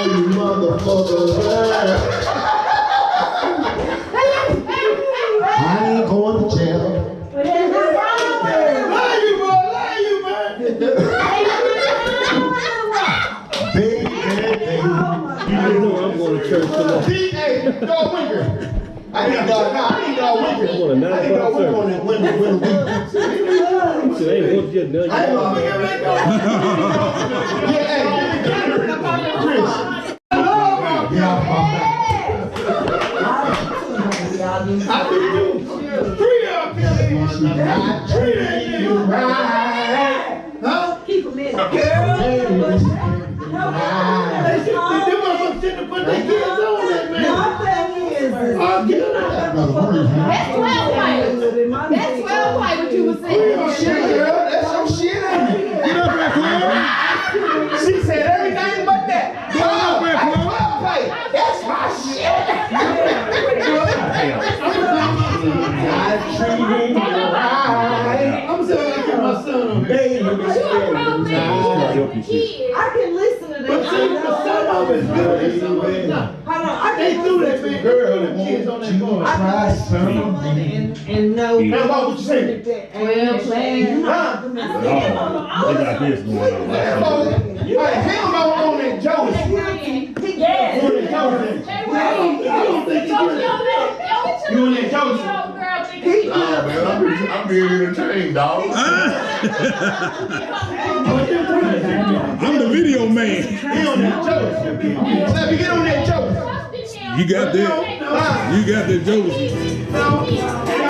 you motherfuckers. I ain't going to jail. Lie you, man. Baby. You know I'm going to church tomorrow. Hey, dog Winker. I need dog Winker. I'm going to 9 o'clock service. When the week. Shit, I ain't going to get done. Yeah, hey, Chris. How do you do? Three of them. Treating you right. Huh? Keep them in. They want some shit to put their kids on that, man. I'll get it. That's 12 white. That's 12 white, what you were saying. Shit, girl, that's some shit in it. Get up there, Clem. She said everything but that. Get up there, Clem. That's my shit. I'm treating you right. I'm saying I get my son on here. Baby, I can listen to But that. see, some of it's good and some of it's not. Hold on, I They can do listen that, big girl and kids on that board. try something. and know. Now, what would you say? Well played. Huh? They got this going on. Hey, him on that Joey. Yes. On that Josie. I don't think you do that. You on that Josie? Nah, man, I'm being entertained, dog. I'm the video man. He on that Josie. Slappy, get on that Joey. You got that? You got that Josie. No.